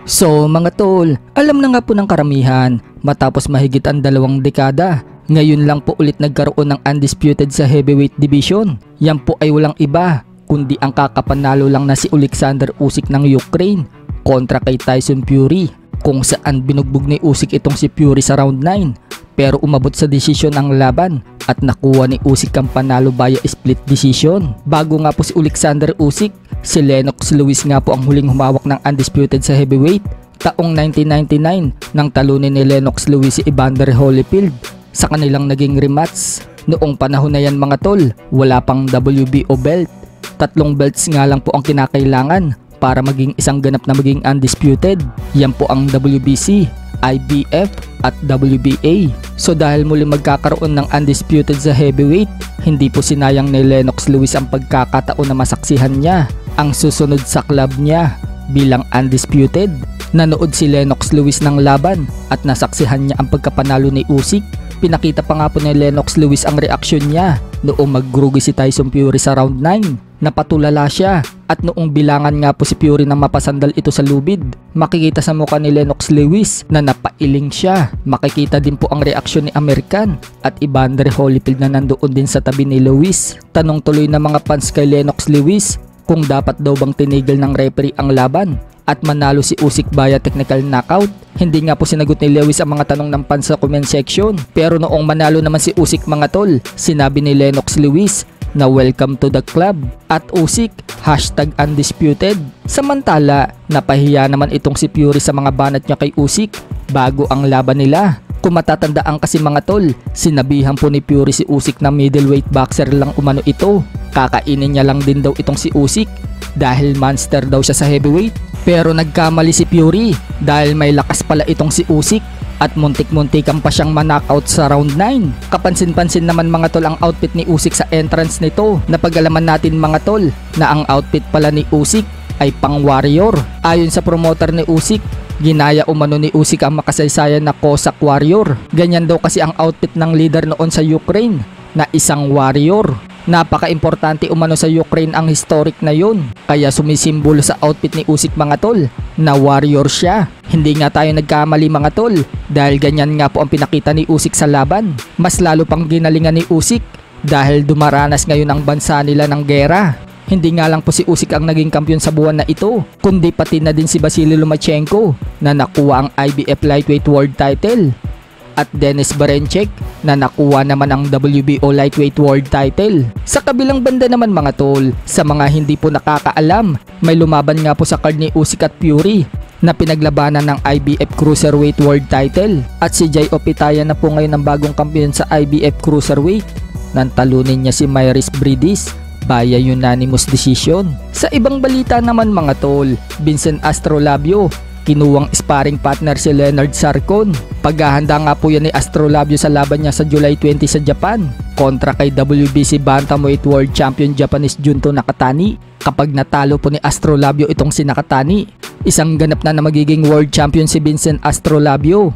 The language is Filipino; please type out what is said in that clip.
So mga tol, alam na nga po ng karamihan, matapos mahigit ang 2 dekada, ngayon lang po ulit nagkaroon ng undisputed sa heavyweight division. Yan po ay walang iba, kundi ang kakapanalo lang na si Alexander Usyk ng Ukraine kontra kay Tyson Fury, kung saan binugbog ni Usyk itong si Fury sa round 9. Pero umabot sa desisyon ang laban at nakuha ni Usyk ang panalo via split decision. Bago nga po si Alexander Usyk, si Lennox Lewis nga po ang huling humawak ng undisputed sa heavyweight taong 1999 nang talunin ni Lennox Lewis si Evander Holyfield sa kanilang naging rematch. Noong panahon na yan mga tol, wala pang WBO belt. 3 belts nga lang po ang kinakailangan para maging isang ganap na maging undisputed. Yan po ang WBC, IBF at WBA. So dahil muli magkakaroon ng undisputed sa heavyweight, hindi po sinayang ni Lennox Lewis ang pagkakataon na masaksihan niya ang susunod sa club niya bilang undisputed. Nanood si Lennox Lewis ng laban at nasaksihan niya ang pagkapanalo ni Usyk. Pinakita pa nga po ni Lennox Lewis ang reaksyon niya noong magrugi si Tyson Fury sa round 9. Napatulala siya at noong bilangan nga po si Fury nang mapasandal ito sa lubid, makikita sa mukha ni Lennox Lewis na napailing siya. Makikita din po ang reaksyon ni American at Evander Holyfield na nandoon din sa tabi ni Lewis. Tanong tuloy ng mga fans kay Lennox Lewis kung dapat daw bang tinigil ng referee ang laban at manalo si Usyk via technical knockout. Hindi nga po sinagot ni Lewis ang mga tanong ng fans sa comment section. Pero noong manalo naman si Usyk mga tol, sinabi ni Lennox Lewis na welcome to the club at Usyk #undisputed. Samantala, napahiya naman itong si Fury sa mga banat niya kay Usyk bago ang laban nila. Kung matatandaan kasi mga tol, sinabihan po ni Fury si Usyk na middleweight boxer lang umano ito. Kakainin niya lang din daw itong si Usyk dahil monster daw siya sa heavyweight. Pero nagkamali si Fury dahil may lakas pala itong si Usyk at muntik-muntikan pa siyang manockout sa round 9. Kapansin-pansin naman mga tol ang outfit ni Usyk sa entrance nito. Napag-alaman natin mga tol na ang outfit pala ni Usyk ay pang warrior. Ayon sa promoter ni Usyk, ginaya umano ni Usyk ang makasaysayan na Cossack warrior. Ganyan daw kasi ang outfit ng leader noon sa Ukraine na isang warrior. Napaka-importante umano sa Ukraine ang historic na yun. Kaya sumisimbolo sa outfit ni Usyk mga tol na warrior siya. Hindi nga tayo nagkamali mga tol dahil ganyan nga po ang pinakita ni Usyk sa laban. Mas lalo pang ginalingan ni Usyk dahil dumaranas ngayon ang bansa nila ng gera. Hindi nga lang po si Usyk ang naging kampiyon sa buwan na ito, kundi pati na din si Vasily Lomachenko na nakuha ang IBF Lightweight World Title at Denis Berinchyk na nakuha naman ang WBO Lightweight World Title. Sa kabilang banda naman mga tol, sa mga hindi po nakakaalam, may lumaban nga po sa card ni Usyk at Fury na pinaglabanan ng IBF Cruiserweight World Title at si Jai Opetaia na po ngayon ang bagong kampiyon sa IBF Cruiserweight. Nantalunin niya si Mairis Briedis via unanimous decision. Sa ibang balita naman mga tol, Vincent Astrolabio kinuwang sparring partner si Leonard Sarcon. Paghahanda nga po yan ni Astrolabio sa laban niya sa July 20 sa Japan kontra kay WBC Bantamweight World Champion Japanese Junto Nakatani. Kapag natalo po ni Astrolabio itong si Nakatani, isang ganap na magiging world champion si Vincent Astrolabio.